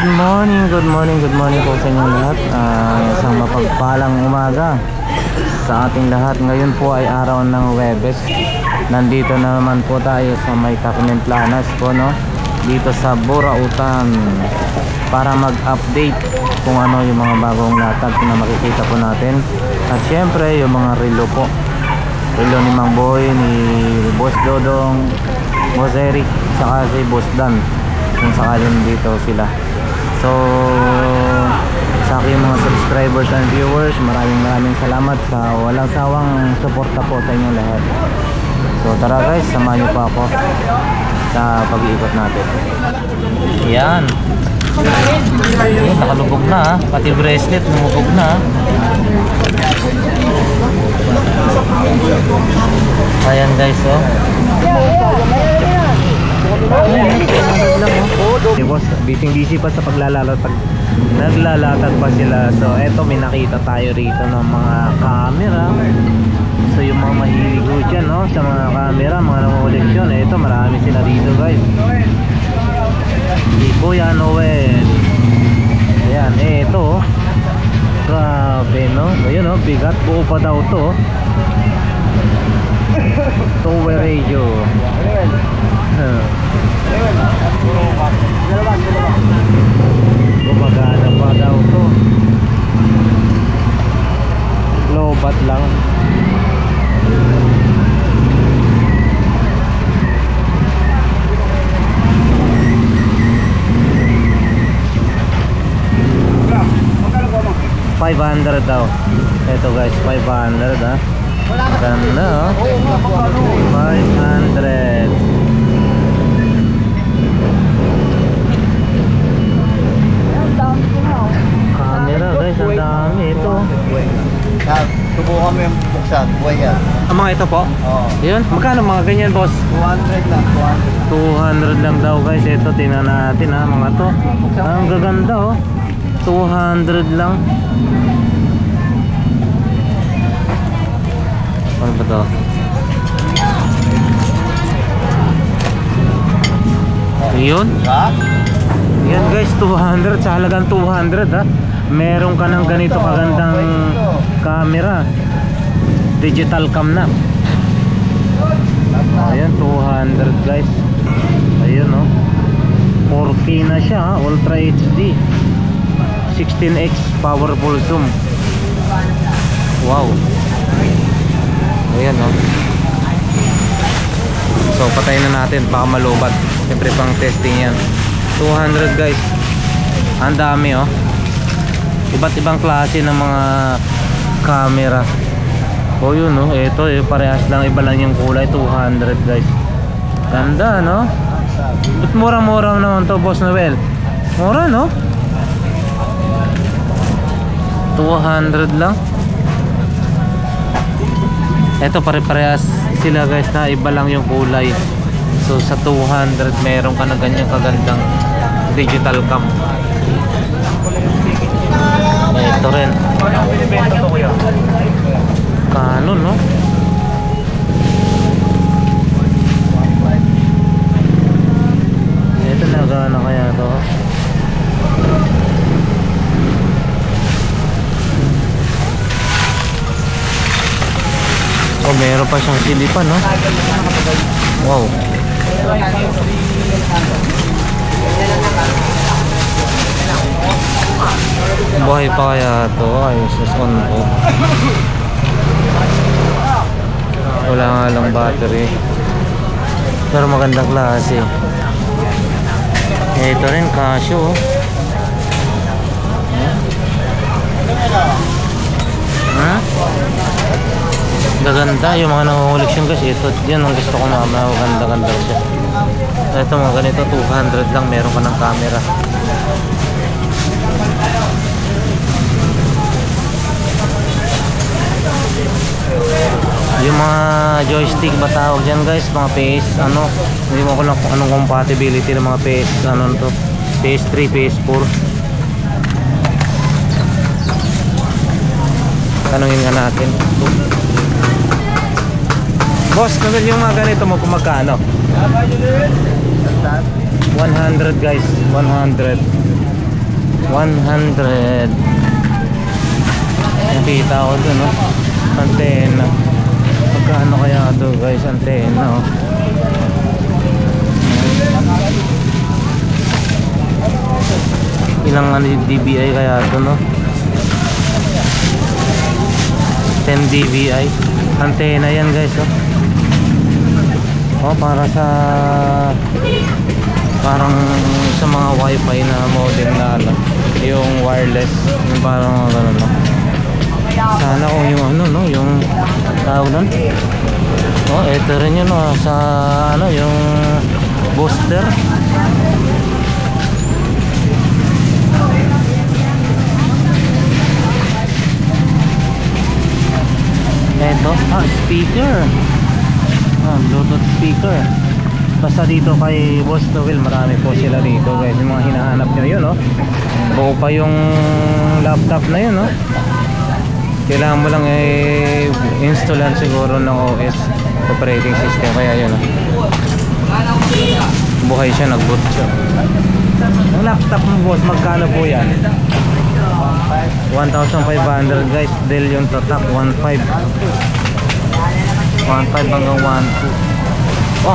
Good morning po sa inyong lahat. Isang mapagpalang umaga sa ating lahat. Ngayon po ay araw ng Huwebes. Nandito na naman po tayo sa may Capimentlanas po, no? Dito sa Burautan para mag-update kung ano yung mga bagong latag na makikita po natin. At syempre yung mga relo po. Relo ni Mang Boy, ni Boss Dodong, Boss Eric, saka si Boss Dan, kung sakaling dito sila. So sa aking mga subscribers and viewers, maraming salamat sa walang sawang suporta po sa inyo lahat. So tara guys, samahan niyo pa ako sa pag-iikot natin. Yan. Ayun, nakalubog na, pati bracelet lumubog na. Ayan guys, oh. Si boss, busy pa sa paglalatag. Naglalatag pa sila. So eto, may nakita tayo rito ng mga camera. So yung mga mahilig ko dyan, no, sa mga camera, mga nangunguleksyon, eto marami sila dito guys. Si Kuya Noel. Ayan, eto, grabe, no. Ayun, no, bigat, buo pa daw to. Tower radio. Gumagana pa daw to. Lobat lang. $500 daw. Ito guys, 500 ha. Ganda, oh. 500. Camera guys, ang dami ito. Subukan mo yung buksan, buhay yan. Ang mga ito po? Oo. Yun, magkano mga ganyan boss? 200 lang, 200 lang daw guys. Ito, tingnan natin ha, mga to. Ang gaganda, oh. 200 lang. Ano ba to? Yun. Yan guys, 200. Sa halagang 200 ha. Meron ka ng ganito kagandang camera. Digital cam na. Ayan, 200 guys. Ayun, oh. 4K na siya ha? Ultra HD, 16x powerful zoom. Wow. Ayan, oh. So patayin na natin, baka malubat. Siyempre pang testing yan. 200 guys. Ang dami, oh. Iba't ibang klase ng mga camera. Oh yun, oh. Ito parehas lang, iba lang yung kulay. 200 guys. Ganda, no? Ba't murang-murang naman to, Boss Noel? Mura, no? 200 lang. Ito pare-parehas sila guys, na iba lang yung kulay. So sa 200 meron ka na ganyan kagandang digital cam. Ito rin Canon, no? Ito nagana kaya to. Oh, meron pa siyang silipan, no? Wow. Buhay pa kaya ito? Ayos, on po. Wala nga lang battery. Pero magandang klase. Ito rin, Casio. Ha? Gaganda yung mga nangunguleksyon guys. Ito, yan ang gusto ko na, maganda-ganda siya. Ito mga ganito, 200 lang, meron ka ng camera. Yung mga joystick ba tawag dyan guys, mga PS, ano, hindi mo ko lang kung anong compatibility ng mga PS, ano to, PS3, PS4. Tanungin nga natin. Boss, naman yung mga ganito mo kung magkano? 100 guys, 100. 100. Nakita ko dun, no? Antena. Magkano kaya ito, guys? Antena, oh. Ilang dBi kaya ito, no? 10 dBi. Antena yan, guys, oh. Oh, para sa parang sa mga wifi na modem na ano, yung wireless, yung parang gano'n, no? Sana kung yung ano, no, yung tawag nun. Oh, ito rin yun, no, sa ano, yung booster. Ito, speaker. Bluetooth speaker. Basta dito kay Boss Noel, marami po sila dito, guys. Yung mga hinahanap nyo yun, no? Buo pa yung laptop na yun, no? Kailangan mo lang installan siguro ng OS operating system, kaya yun, no? Buhay siya, nag-boot siya. Yung laptop mo, boss, magkano po yan? 1,500, guys. Dell yung tatak, 1,500 hanggang 1,200. Oh,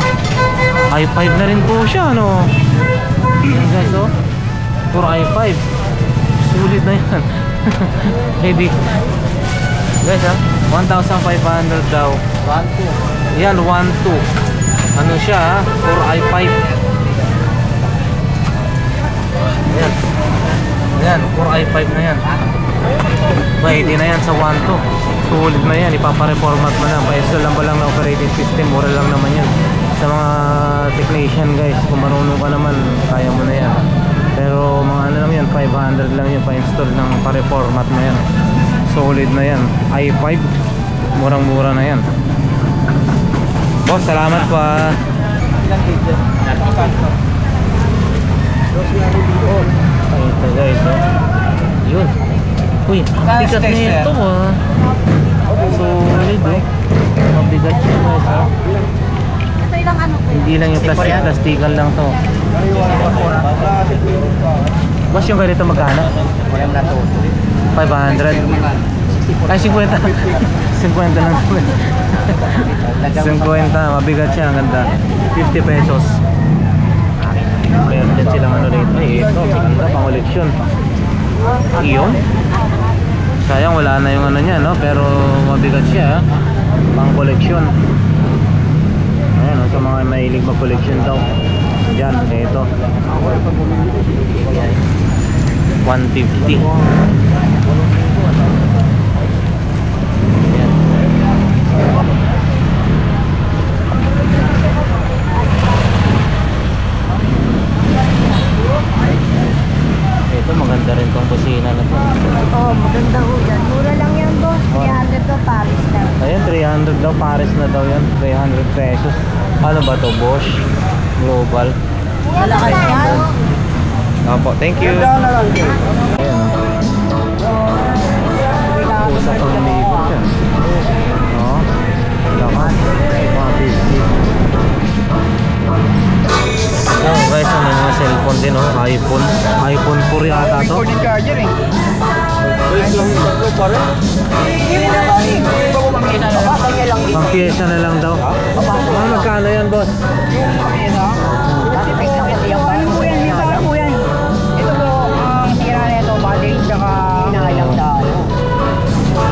i5 na rin po siya, no? Guys, oh, puro i5. Sulit na yan. Heavy. Guys, 1,500 daw. 1,200. Yan, 1,200. Ano siya, ha? Puro i5. Ayan. Ayan, puro i5 na yan. Pwede na yan sa 1,200. Sulit na yan, ipapareformat mo na. Pa-install lang ba lang na operating system, mura lang naman yan. Sa mga technician, guys, kung marunong ka naman, kaya mo na yan. Pero mga ano lang yan, 500 lang yan pa-install ng pa-reformat mo yan. Solid na yan. i5, murang mura na yan. Boss, salamat pa. Ito, guys, oh. Yun. Uy, bigat na ito, ah. Solid, oh. Mabigat siya, guys, ah. Hindi lang yung plastic-plastikan lang to. Boss, yung ganito magkano? 500. Ay, 50. 50 lang. 50, mabigat siya, ang ganda. 50 pesos. Meron din silang ano rito. Ay, ito, maganda, pang koleksyon. Iyon. Sayang wala na yung ano niya, no? Pero mabigat siya, pang koleksyon. Ayan, sa mga mahilig mag-collection daw. Diyan, ito 150. Ayan. Ito, maganda rin tong kusina na to. Oo, maganda ho yan. Mura lang yan, boss. 300 to Paris lang. Ayan, 300 daw. Paris na daw yan. 300 pesos. Ano ba to? Bosch Global. Malakas yan. Opo, thank you. Ayan, pusa pang umibot siya. Oo. Lakas. Ayan, guys, ano yung mga cellphone din, oh. iPhone. iPhone 4 yata to. Pang pyesa na lang daw. Magkano yan, boss?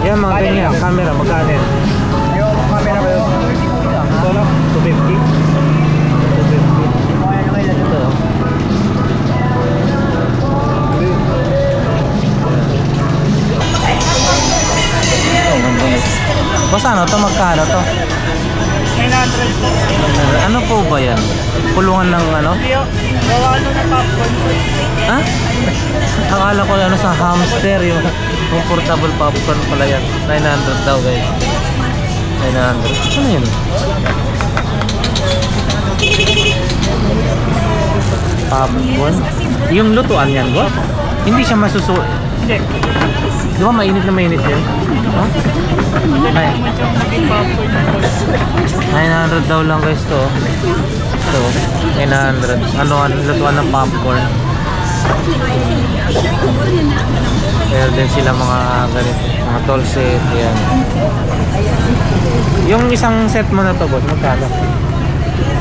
Yan, mga ganyan. Camera, magkano yan? Yung camera ba yun? 250? 250. Ito. Boss, ano to? Magkano to? 900. Ano po ba yan? Pulungan ng ano? Gawa ano na popcorn. Ha? Akala ko ano sa hamster, yung portable popcorn pala yan. 900 daw, guys. 900. Ano yun? Popcorn? Yung lutuan yan, boss? Hindi siya masusu... Hindi. Di ba mainit na mainit yun? Huh? Ay. 900 daw lang, guys, to. So, 900. Ano, lutuan ng popcorn. Meron din sila mga ganito, mga tool set, yan. Yung isang set mo na to, boss, magkano?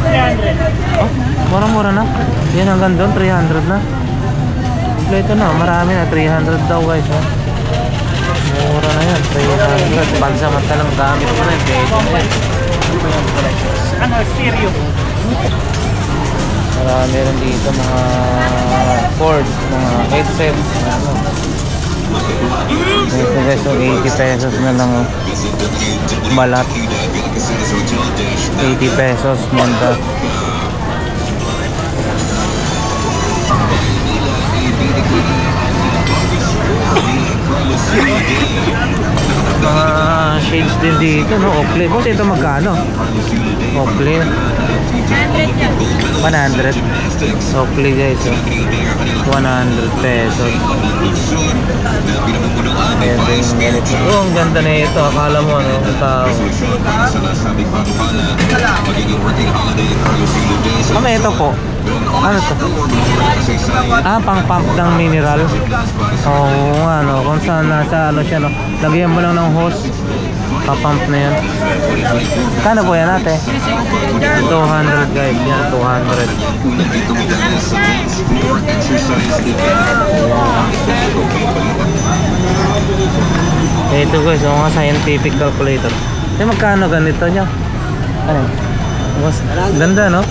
300. Oh, mura-mura na. Yan hanggang doon, 300 na. Ito na, marami na, 300 daw guys, ha? Mura na yan, 300. Pansamantalang gamit mo na, pwede na yan. Ano, stereo? Marami rin dito, mga Ford, mga headset, ano. Ito guys, so 80 pesos na lang, oh. Balat 80 pesos monta. Mga shades din dito, no? Oakley. Boss, ito magkano? Oakley 100. Oakley guys, oh. 100 pesos. Ayan din yung ganito. Oh, ang ganda na ito. Akala mo, ano? Ang tao. May ito po. Ano to? Ah, pang pump ng mineral. Oo, ano, kung saan nasa ano siya, no? Lagyan mo lang ng hose, pa-pump na yan. Kano po yan ate? 200 guys, yan 200. Ito guys, mga scientific calculator. Eh, magkano ganito nyo? Ano? Mas ganda, no?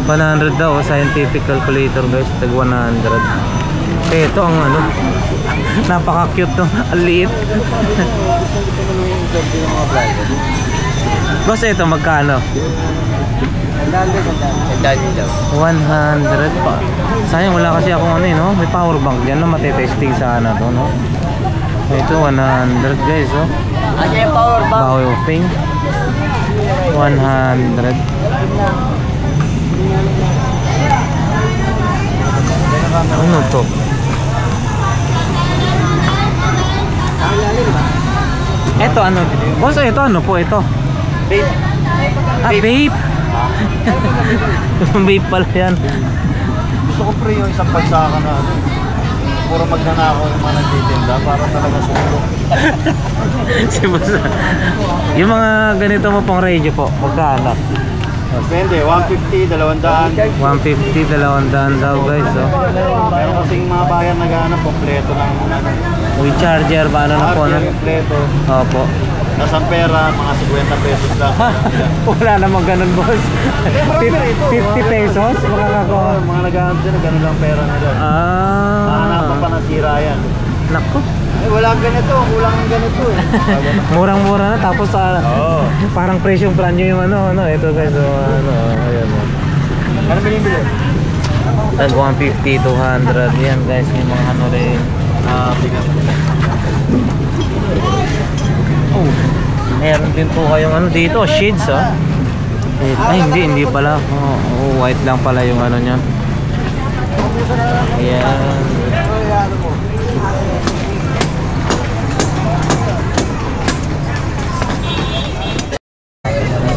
100 daw, scientific calculator guys, tag 100. Ito ang ano, napaka-cute to, ang liit. Boss, ito magkano? 100 pa. Sayang, wala kasi ako ano, no? May power bank dyan na matitesting sana to, no? Ito 100 guys, oh. Ano yung power bank? Baoyoping 100. Ano to? Ito ano? Boss, ito ano po ito? Vape. Ah, vape. Vape pala yan. Gusto ko pre yung isang pagsaka na ano. Puro magnanakaw yung mga nagtitinda para talaga sulo. Si boss. Yung mga ganito mo pang radio po, magkano? Depende, 150, 200. 150, 200 daw guys, oh. Meron kasing mga bayan naghahanap kompleto ng ano. With charger, paano na po? Charger kompleto. Opo. Nasang pera, mga 50 pesos lang. Wala namang ganun, boss. 50 pesos? Makakakuha. Mga naghahanap sila, ganun lang pera nila. Hahanapan pa ng sira yan. Naku. Eh, wala ganito, kulang ng ganito eh. Murang-mura na, tapos Oo. parang presyong brand new yung ano, ito guys, so, ano, ayan mo. Ano binibili? Tag 150, 200, yan guys, yung mga ano rin. Bigat. Oh, meron din po kayong ano dito, shades, oh. Ay, hindi pala. Oh, white lang pala yung ano niya. Ayan.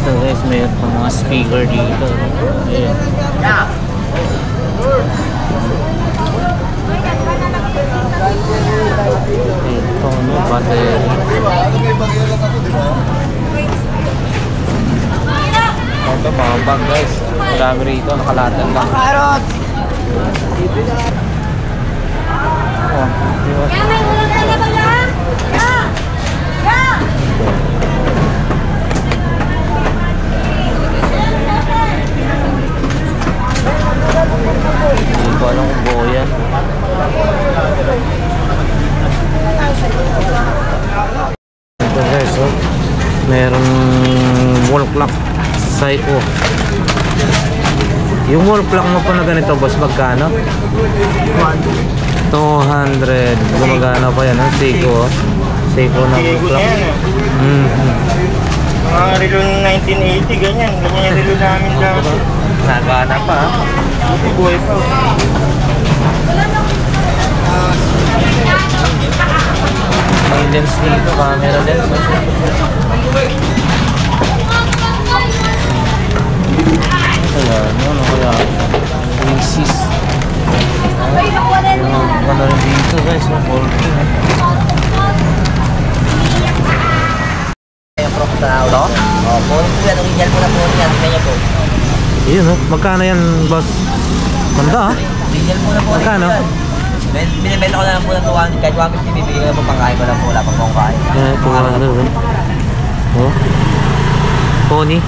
Ito guys, may mga speaker dito. Ayan. Ito, ano, battery. Ito, mga bag guys. Marami rito, nakalatan lang. Oh, diba? Hindi ko alam kung buo yan. Ito guys, oh. Merong wall clock Seiko. Yung wall clock mo pa na ganito, boss, magkano? 200. Gumagana pa yan, ang Seiko, oh. Seiko na wall clock. Mga relo ng 1980, ganyan. Ganyan yung relo namin lang. Nagana pa, ha? Buhay pa. May lens dito, camera lens, oh. Ano kaya? Princess. Yung mga Pony po yan. Original po na pony yan. Tingnan niyo po. Yun oh. Magkano yan, boss? Ganda ah. Original po na pony. Magkano? Binibenta ko na lang po ng 200. Kahit 150 bibigyan ko pangkain ko lang po. Wala pang pangkain. Oh. Pony.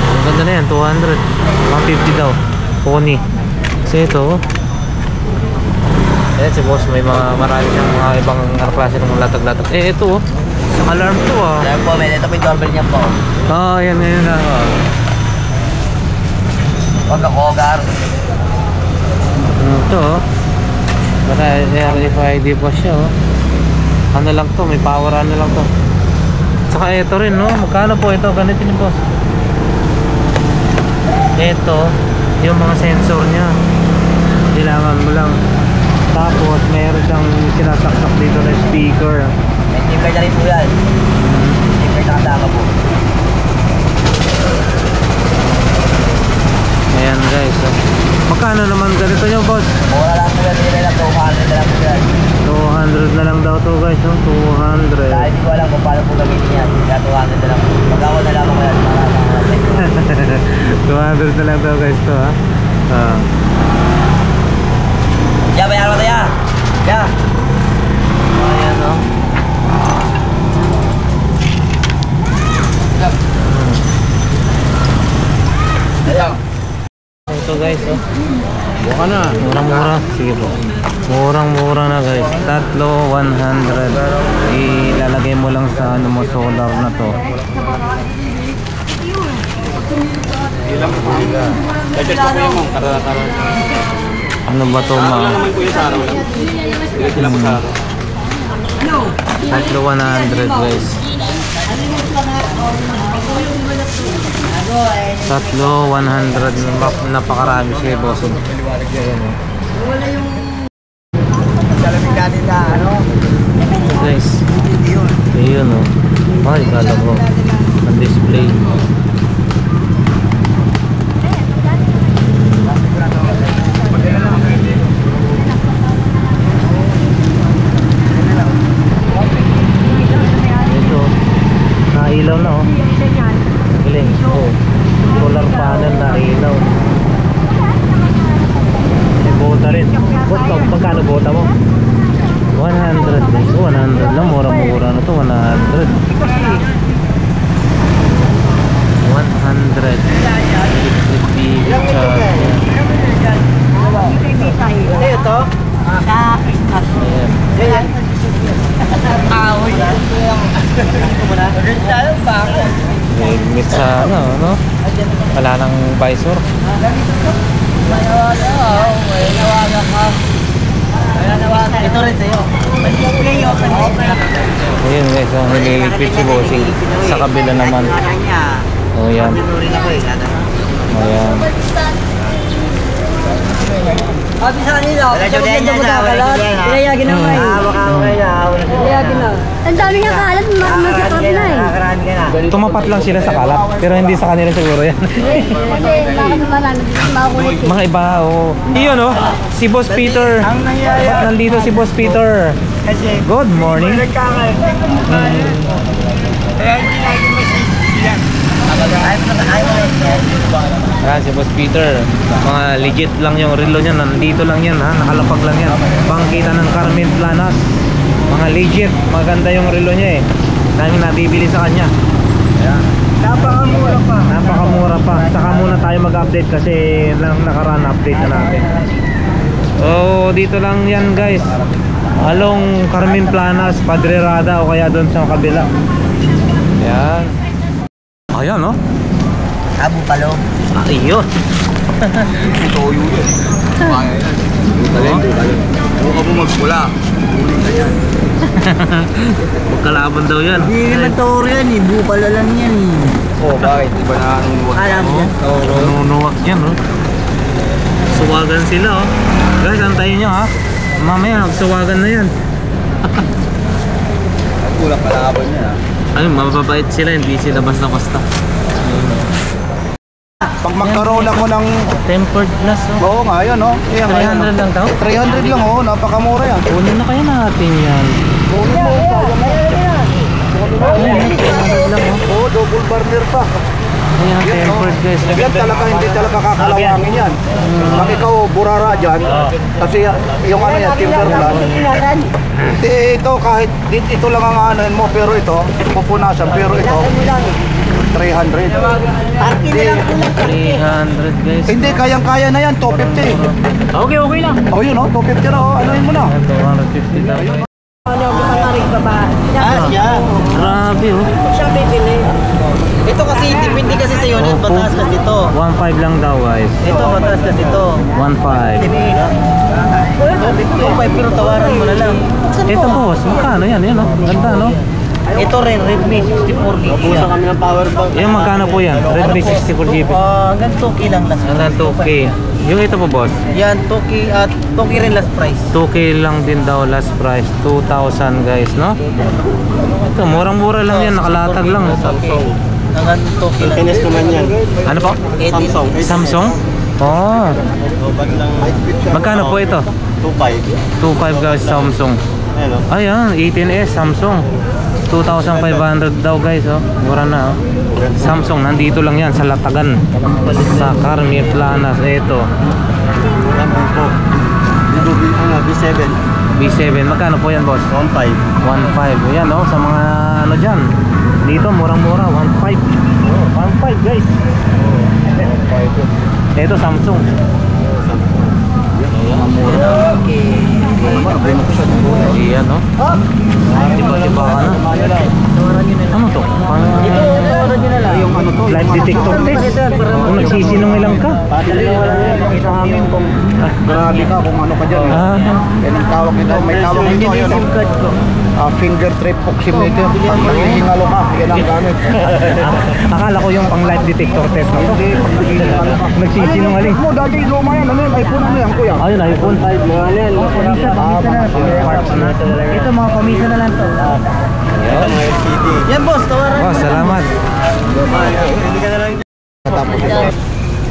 Ang ganda na yan, 200. 150 daw. Pony. Kasi ito oh. Ayan si boss, may mga marami siyang mga ibang klase ng latag-latag. Eh ito oh, isang alarm to ah. Alam po, ito po yung doorbell niya po. Oo, yan ngayon na oh. Huwag ako, Gar. Ito oh. Baka RFID pa siya oh. Ano lang to, may power ano lang to. Saka ito rin no, magkano po ito? Ganito ni boss. Ito, yung mga sensor niya. Kailangan mo lang. Tapos mayroon siyang sinasaksak dito na speaker. May timber na rin po yan. Timber na kasama po. Ayan guys oh. Magkano naman ganito nyo boss? Mura lang po yan. Hindi na lang po. 200 na lang po yan. 200 na lang daw to guys oh. 200. Dahil hindi ko alam kung paano po gamitin yan. Kaya 200 na lang po. Pag-ako na lang ako yan. 200 na lang daw guys to ha. Ya, bayaran mo tayo. Ya. Ayan oh. Ito guys oh. Buka na. Murang-mura. Sige po. Murang-mura na guys. Tatlo 100. Ilalagay mo lang sa ano mo solar na to. Ilang po sila. Latest po yung mga karat-karat. Ano ba to Araw lang ma? naman po yung sa araw lang. Ilan sila po sa araw. Tatlo 100 guys. Tatlo 100. Napakarami siya boss. Ayan oh. Salamig natin na ano. Guys. Ayun oh. Ay, kala ko. Ang display. Ito. Nailaw na oh. Galing. Oh. Solar panel na ilaw. May bota rin. Bota, magkano bota mo? 100 guys. 100 lang. Mura-mura na to. 100. 100. Electric vehicle charger. Ito? Ayan. Helmet sa ano, no? Wala nang visor. Ito rin sa'yo. Ayun guys, ang nililigpit si bossing. Sa kabila naman. O yan. Ayan. Sabi sa kanila, kapag mo kakalat, ilayagin na kayo. Ilayagin na. Ang dami niya kalat, masakap na eh. Tumapat lang sila sa kalat, pero hindi sa kanila siguro yan. Kasi nakasamaran, makulit eh. Mga iba, oh. Iyon, oh. Si Boss Peter. Ba't nandito si Boss Peter? Good morning. Ayan si Boss Peter. Mga legit lang yung relo niya. Nandito lang yan ha. Nakalapag lang yan. Pangkita ng Carmen Planas. Mga legit. Maganda yung relo niya eh. Daming nabibili sa kanya. Ayan. Napakamura pa. Napakamura pa. Saka muna tayo mag-update kasi lang nakaraan update na natin. So dito lang yan guys. Along Carmen Planas, Padre Rada o kaya doon sa kabila. Ayan. Ayan no? Abo palo. Ayun. Toyo yun. Kaya yan. Butaling. Huwag ka po magpula. Magkalaban daw yan. Hindi naman toro yan eh. Bupalo lang yan eh. Oh, bakit? Iba na nunuwag. Alam mo yan. Nunuwag yan oh. Suwagan sila oh. Guys, antayin nyo ha. Mamaya magsuwagan na yan. Kulang kalaban niya. Ay, mababait sila. Hindi sila basta-basta. Pag magkaroon ako ng... Tempered glass oh. Oo nga, yan oh. 300 lang daw. 300 lang oh. Napakamura yan. Kunin na kaya natin yan. Kunin mo. Sayang mo. lang oh. Oo, double burner pa. Ayan, tempered guys. Yan talaga, hindi talaga kakalawangin yan. Pag ikaw burara dyan, kasi yung ano yan, timberland. Ito kahit ito lang ang ano mo, pero ito, pupunasan, pero ito, 300. 300 guys. Hindi, kayang-kaya na yan, 250. Okay lang. Oh, yun oh, 250 na oh, anuhin mo na. 250 lang guys. Ano, pangkaring baba. siya. Grabe oh. Siya bibili. Ito kasi, depende kasi sa unit, mataas kasi ito. 1.5 lang daw guys. Ito, mataas kasi ito. 1.5. 2.5 pero tawaran mo na lang. Ito boss, magkano yan? Yan oh. Ganda no? Ito rin, Redmi 64 GB. Busa kami ng power bank. Yan magkano po yan? Redmi 64GB. Hanggang 2K lang last. Hanggang 2K. Yung ito po boss? Yan, 2K at 2K rin last price. 2K lang din daw last price. 2,000 guys no? Ito murang-mura lang yan. Nakalatag lang. Hanggang 2K lang. Ines naman yan. Ano po? Samsung. Samsung? Oh. Magkano po ito? 2.5. 2.5 guys Samsung. Ayan, 18S Samsung. 2,500 daw guys oh. Mura na oh. Samsung nandito lang yan sa Latagan. Sa Carmi Planas. Ito. B7. B7. Magkano po yan boss? 1.5. 1.5. Yan oh, sa mga ano dyan. Dito murang-mura 1.5. Oh, 1.5 guys. Ito Samsung. Ayan no. Diba-diba ka na. Ano to? Yung ano to? Light detector test. Kung nagsisinungaling ka. Kita namin kung grabe ka kung ano ka dyan. Yan ang tawag nito. May tawag nito. Finger trip oximeter. Pag naghihingalo ka, yan ang gamit. Akala ko yung pang light detector test na to. Hindi, pag naghihingalo ka. Nagsisinungaling. Mo, dati luma yan. Ano yan? iPhone mo yan, kuya. Ayun, iPhone 5 na yan. Ito mga komisa na lang to. Yan boss, tawaran. Oh, salamat.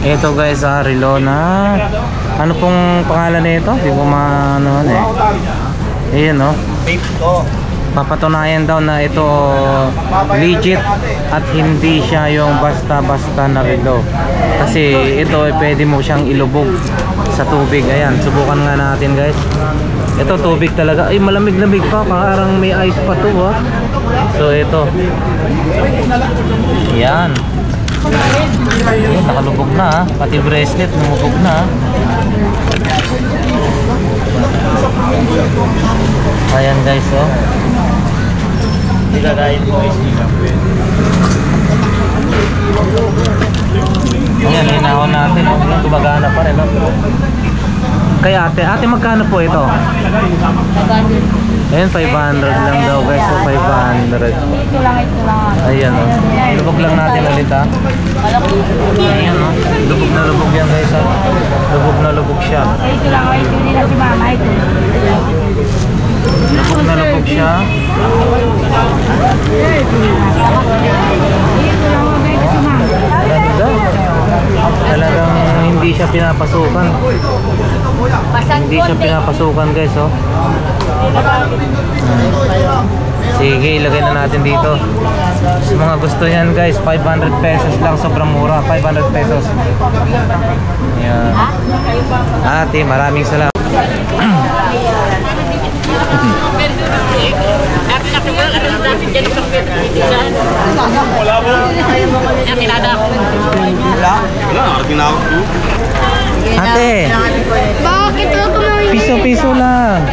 Ito guys, relo na. Ano pong pangalan nito? Hindi ko maano eh. Ayan no. Papatunayan daw na ito legit at hindi siya yung basta-basta na relo. Kasi ito pwede mo siyang ilubog sa tubig. Ayan, subukan nga natin guys. Ito tubig talaga. Ay, malamig-lamig pa. Parang may ice pa to ha. So ito. Yan. Ayan, nakalubog na ha. Pati bracelet lumubog na ha. Ayan guys oh. Ayan, hinahon natin oh. Yung gumagana pa rin oh. Kaya ate magkano po ito? 500. Ayan, 500 lang daw guys. So 500. Ito lang. Ayan oh. Lubog lang natin ulit ha. Ayan oh. Lubog na lubog yan guys oh. Lubog na lubog siya. Ito lang. Ito nila si mama. Ito. Lubog na lubog siya. Ganda. Talagang hindi siya pinapasukan. Hindi siya pinapasukan guys oh. Sige, ilagay na natin dito. Sa mga gusto yan guys, 500 pesos lang, sobrang mura. 500 pesos. Yan. Ate, maraming salamat. Ate, Bakit ako may piso-piso lang.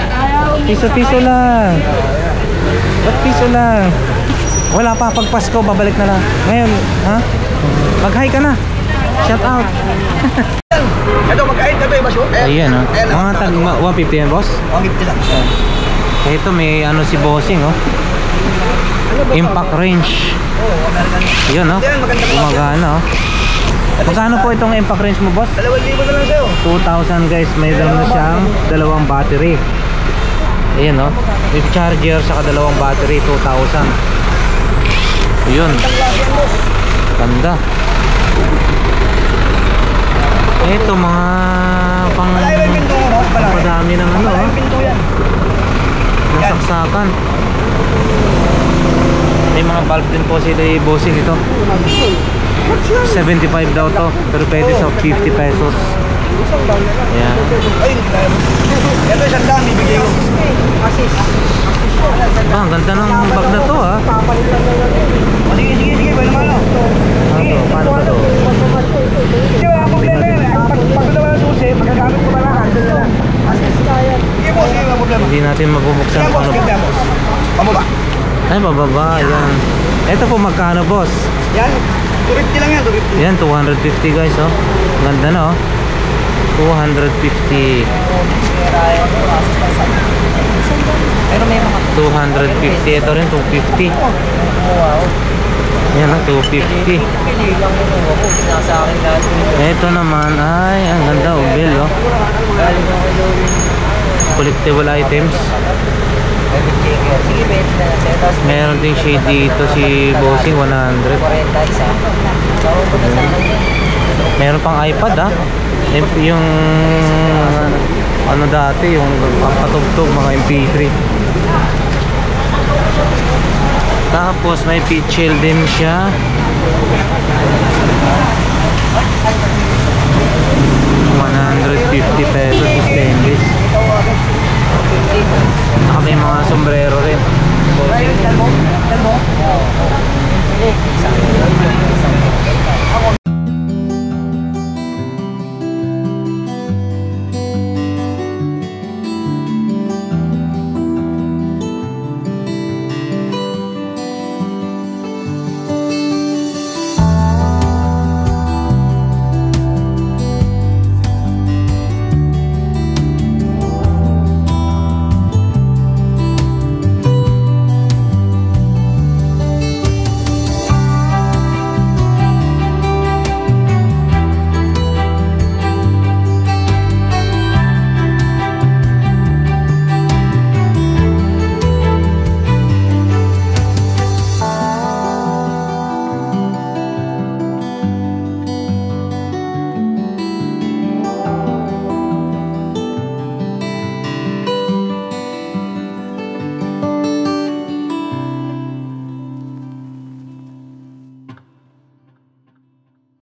Piso-piso lang. Ba't piso lang? Wala pa, pag Pasko, babalik na lang. Ngayon, ha? Mag-hi ka na. Shout out. Ito, magkain ka ba yung basyo? Ayan, ha? Mga tag 150 yan, boss? 150 lang. Ito, may ano si bossing, oh. Impact range. Yun, oh. Gumagana, oh. Magkano po itong impact range mo, boss? 2,000 na lang sa'yo. 2,000 guys, may dala na siyang dalawang battery. Ayan no, with charger saka dalawang battery, 2,000. Yun, ganda. Ito mga pang padami ng ano nasaksakan. May mga bulb din po sila bossing ito. 75 daw to, pero pwede sa 50 pesos. Ayan. Ay, ito isang daan, bibigay ko. Ang ganda ng bag na to ha. Sige, sige, sige, pwede naman Ano to? Paano ba to? Hindi, wala problema yan. Pag ito wala susi, magagamit ko ba lang? Sige po, sige, wala problema. Hindi natin mabubuksan Sige kung boss, ano. sige boss. Pamaba. Ay, bababa. Ayan. Ito po magkano boss? Yan, 250 lang yan, 250. Yan, 250 guys oh. Ganda na oh. 250. Pero may mga 250. Ito rin 250. Yan oh, 250. pili lang yung ako. Nasa akin lahat. Ito naman ay ang ganda oh, bill oh. Galing ako kay Louie. Collectible items. Sige, 20 na lang sa'yo. Tapos Meron ding shade dito si Bossing 100. 40 isa. Sawang ko na sa akin. Meron pang iPad ah. Yung ano dati, yung pampatugtog mga MP3. Tapos may pitchel din siya.